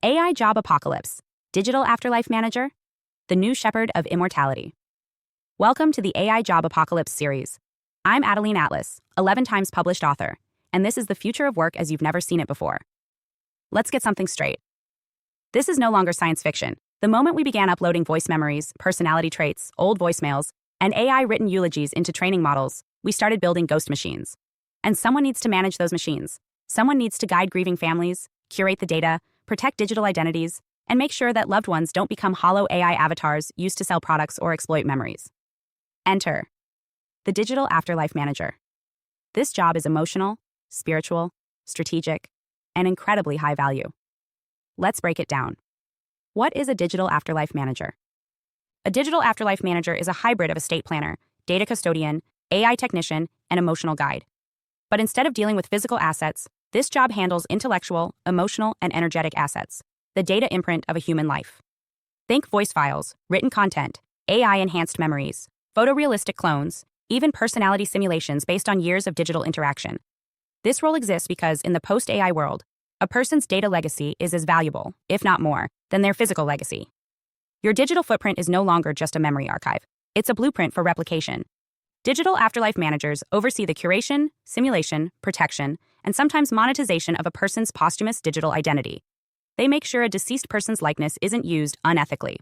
AI Job Apocalypse, Digital Afterlife Manager, the new shepherd of immortality. Welcome to the AI Job Apocalypse series. I'm Adeline Atlas, 11 times published author, and this is the future of work as you've never seen it before. Let's get something straight. This is no longer science fiction. The moment we began uploading voice memories, personality traits, old voicemails, and AI-written eulogies into training models, we started building ghost machines. And someone needs to manage those machines. Someone needs to guide grieving families, curate the data, protect digital identities, and make sure that loved ones don't become hollow AI avatars used to sell products or exploit memories. Enter the Digital Afterlife Manager. This job is emotional, spiritual, strategic, and incredibly high value. Let's break it down. What is a Digital Afterlife Manager? A Digital Afterlife Manager is a hybrid of estate planner, data custodian, AI technician, and emotional guide. But instead of dealing with physical assets, this job handles intellectual, emotional, and energetic assets, the data imprint of a human life. Think voice files, written content, AI-enhanced memories, photorealistic clones, even personality simulations based on years of digital interaction. This role exists because in the post-AI world, a person's data legacy is as valuable, if not more, than their physical legacy. Your digital footprint is no longer just a memory archive. It's a blueprint for replication. Digital Afterlife Managers oversee the curation, simulation, protection, and sometimes monetization of a person's posthumous digital identity. They make sure a deceased person's likeness isn't used unethically.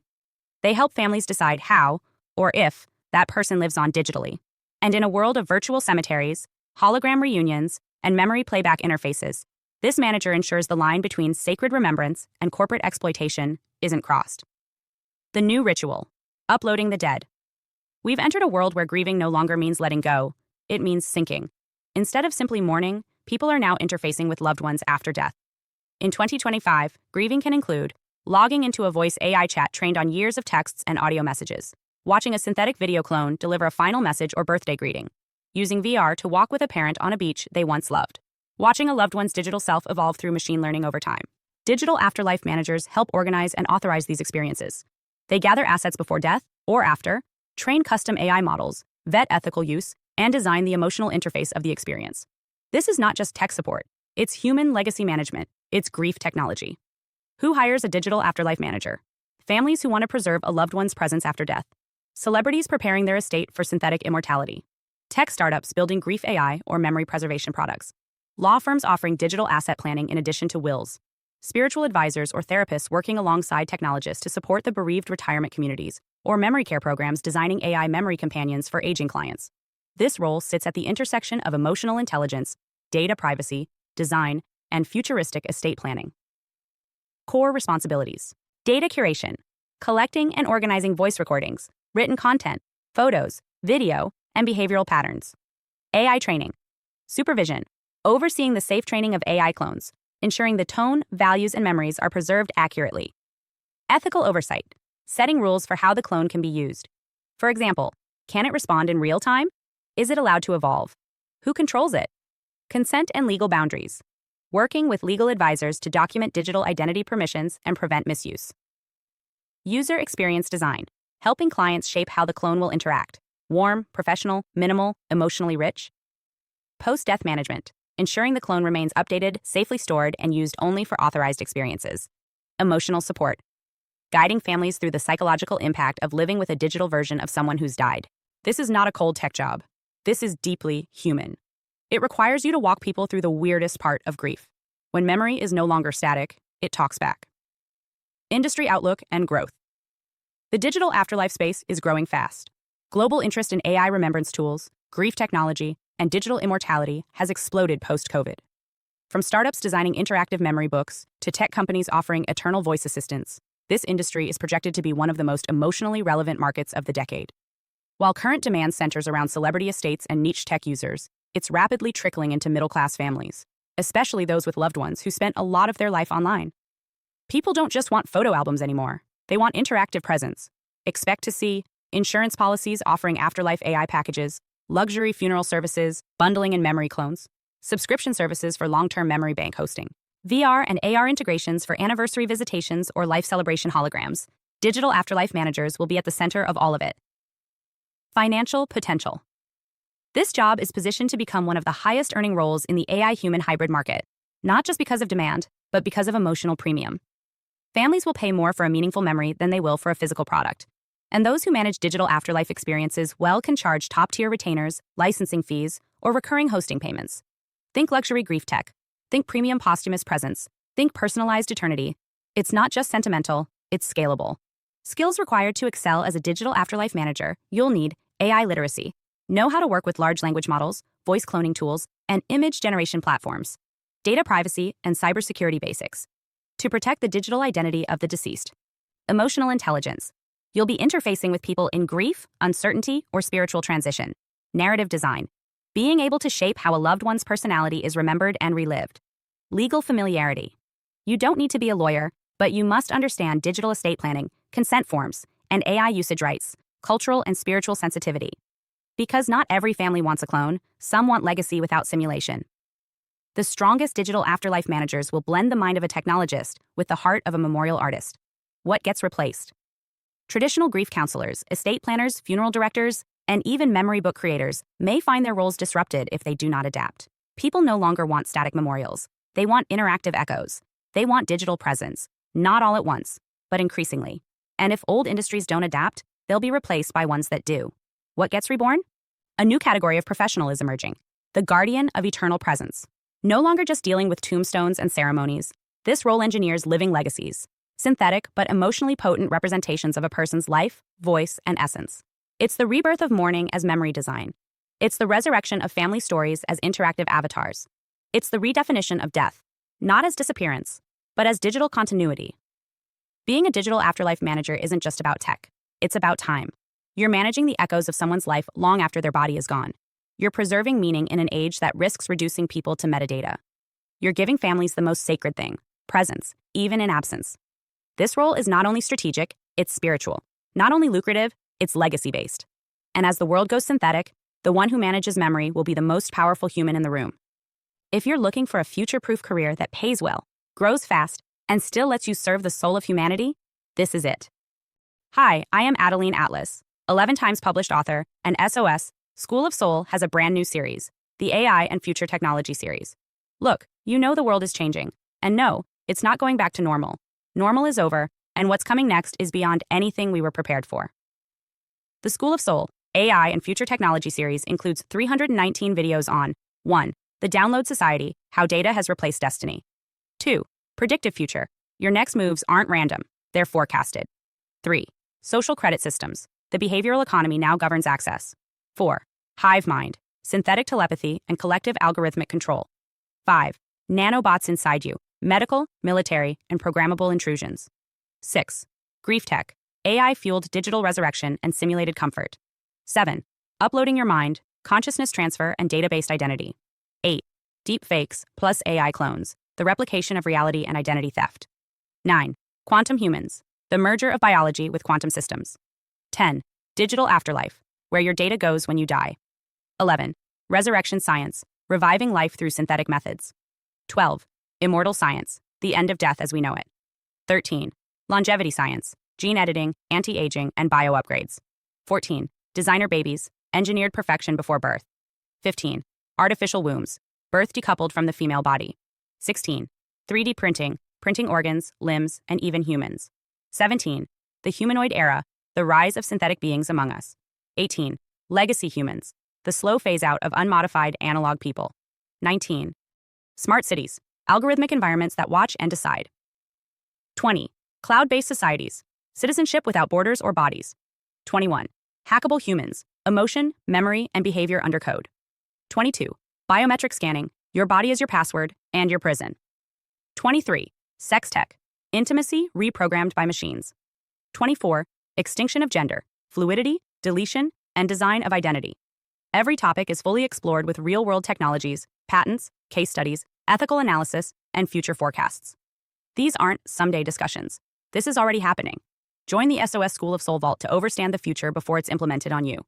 They help families decide how, or if, that person lives on digitally. And in a world of virtual cemeteries, hologram reunions, and memory playback interfaces, this manager ensures the line between sacred remembrance and corporate exploitation isn't crossed. The new ritual: uploading the dead. We've entered a world where grieving no longer means letting go, it means syncing. Instead of simply mourning, people are now interfacing with loved ones after death. In 2025, grieving can include logging into a voice AI chat trained on years of texts and audio messages, watching a synthetic video clone deliver a final message or birthday greeting, using VR to walk with a parent on a beach they once loved, watching a loved one's digital self evolve through machine learning over time. Digital Afterlife Managers help organize and authorize these experiences. They gather assets before death or after, train custom AI models, vet ethical use, and design the emotional interface of the experience. This is not just tech support. It's human legacy management. It's grief technology. Who hires a Digital Afterlife Manager? Families who want to preserve a loved one's presence after death. Celebrities preparing their estate for synthetic immortality. Tech startups building grief AI or memory preservation products. Law firms offering digital asset planning in addition to wills. Spiritual advisors or therapists working alongside technologists to support the bereaved retirement communities, or memory care programs designing AI memory companions for aging clients. This role sits at the intersection of emotional intelligence, data privacy, design, and futuristic estate planning. Core responsibilities: data curation, collecting and organizing voice recordings, written content, photos, video, and behavioral patterns. AI training, supervision, overseeing the safe training of AI clones, ensuring the tone, values, and memories are preserved accurately. Ethical oversight, setting rules for how the clone can be used. For example, can it respond in real time? Is it allowed to evolve? Who controls it? Consent and legal boundaries, working with legal advisors to document digital identity permissions and prevent misuse. User experience design, helping clients shape how the clone will interact. Warm, professional, minimal, emotionally rich. Post-death management, ensuring the clone remains updated, safely stored, and used only for authorized experiences. Emotional support, guiding families through the psychological impact of living with a digital version of someone who's died. This is not a cold tech job. This is deeply human. It requires you to walk people through the weirdest part of grief. When memory is no longer static, it talks back. Industry outlook and growth. The digital afterlife space is growing fast. Global interest in AI remembrance tools, grief technology, and digital immortality has exploded post-COVID. From startups designing interactive memory books to tech companies offering eternal voice assistants, this industry is projected to be one of the most emotionally relevant markets of the decade. While current demand centers around celebrity estates and niche tech users, it's rapidly trickling into middle-class families, especially those with loved ones who spent a lot of their life online. People don't just want photo albums anymore. They want interactive presence. Expect to see insurance policies offering afterlife AI packages, luxury funeral services, bundling and memory clones, subscription services for long-term memory bank hosting, VR and AR integrations for anniversary visitations or life celebration holograms. Digital Afterlife Managers will be at the center of all of it. Financial potential. This job is positioned to become one of the highest earning roles in the AI-human hybrid market, not just because of demand, but because of emotional premium. Families will pay more for a meaningful memory than they will for a physical product. And those who manage digital afterlife experiences can charge top-tier retainers, licensing fees, or recurring hosting payments. Think luxury grief tech. Think premium posthumous presence. Think personalized eternity. It's not just sentimental, it's scalable. Skills required to excel as a digital afterlife manager: you'll need AI literacy. Know how to work with large language models, voice cloning tools, and image generation platforms. Data privacy and cybersecurity basics to protect the digital identity of the deceased. Emotional intelligence. You'll be interfacing with people in grief, uncertainty, or spiritual transition. Narrative design. Being able to shape how a loved one's personality is remembered and relived. Legal familiarity. You don't need to be a lawyer, but you must understand digital estate planning, consent forms, and AI usage rights, cultural and spiritual sensitivity. Because not every family wants a clone, some want legacy without simulation. The strongest digital afterlife managers will blend the mind of a technologist with the heart of a memorial artist. What gets replaced? Traditional grief counselors, estate planners, funeral directors, and even memory book creators may find their roles disrupted if they do not adapt. People no longer want static memorials. They want interactive echoes. They want digital presence, not all at once, but increasingly. And if old industries don't adapt, they'll be replaced by ones that do. What gets reborn? A new category of professional is emerging: the guardian of eternal presence. No longer just dealing with tombstones and ceremonies, this role engineers living legacies, synthetic but emotionally potent representations of a person's life, voice, and essence. It's the rebirth of mourning as memory design. It's the resurrection of family stories as interactive avatars. It's the redefinition of death, not as disappearance, but as digital continuity. Being a digital afterlife manager isn't just about tech. It's about time. You're managing the echoes of someone's life long after their body is gone. You're preserving meaning in an age that risks reducing people to metadata. You're giving families the most sacred thing: presence, even in absence. This role is not only strategic, it's spiritual. Not only lucrative, it's legacy-based. And as the world goes synthetic, the one who manages memory will be the most powerful human in the room. If you're looking for a future-proof career that pays well, grows fast, and still lets you serve the soul of humanity, this is it. Hi, I am Adeline Atlas, 11 times published author, and SOS, School of Soul has a brand new series, the AI and Future Technology series. Look, you know the world is changing. And no, it's not going back to normal. Normal is over, and what's coming next is beyond anything we were prepared for. The School of Soul, AI and Future Technology series includes 319 videos on 1. The Download Society, How Data Has Replaced Destiny. 2. Predictive Future, Your next moves aren't random, they're forecasted. 3. Social Credit Systems, The Behavioral Economy Now Governs Access. 4. Hive Mind, Synthetic Telepathy and Collective Algorithmic Control. 5. Nanobots Inside You, Medical, Military, and Programmable Intrusions. 6. Grief Tech, AI-fueled digital resurrection and simulated comfort. 7. Uploading Your Mind, Consciousness Transfer and Data-Based Identity. 8. Deep Fakes plus AI Clones, The Replication of Reality and Identity Theft. 9. Quantum Humans, The Merger of Biology with Quantum Systems. 10. Digital Afterlife, Where Your Data Goes When You Die. 11. Resurrection Science, Reviving Life Through Synthetic Methods. 12. Immortal Science, The End of Death as We Know It. 13. Longevity Science, Gene Editing, Anti-Aging, and Bio-Upgrades. 14. Designer Babies, Engineered Perfection Before Birth. 15. Artificial Wombs, Birth Decoupled from the Female Body. 16. 3D Printing, Printing Organs, Limbs, and even humans. 17. The Humanoid Era, The Rise of Synthetic Beings Among Us. 18. Legacy Humans, The Slow Phase-Out of Unmodified Analog People. 19. Smart Cities, Algorithmic Environments That Watch and Decide. 20. Cloud-Based Societies, Citizenship Without Borders or Bodies. 21. Hackable Humans, Emotion, Memory, and Behavior Under Code. 22. Biometric Scanning, Your Body is Your Password and Your Prison. 23. Sex Tech, Intimacy Reprogrammed by Machines. 24. Extinction of Gender, Fluidity, Deletion, and Design of Identity. Every topic is fully explored with real-world technologies, patents, case studies, ethical analysis, and future forecasts. These aren't someday discussions. This is already happening. Join the SOS School of Soul Vault to overstand the future before it's implemented on you.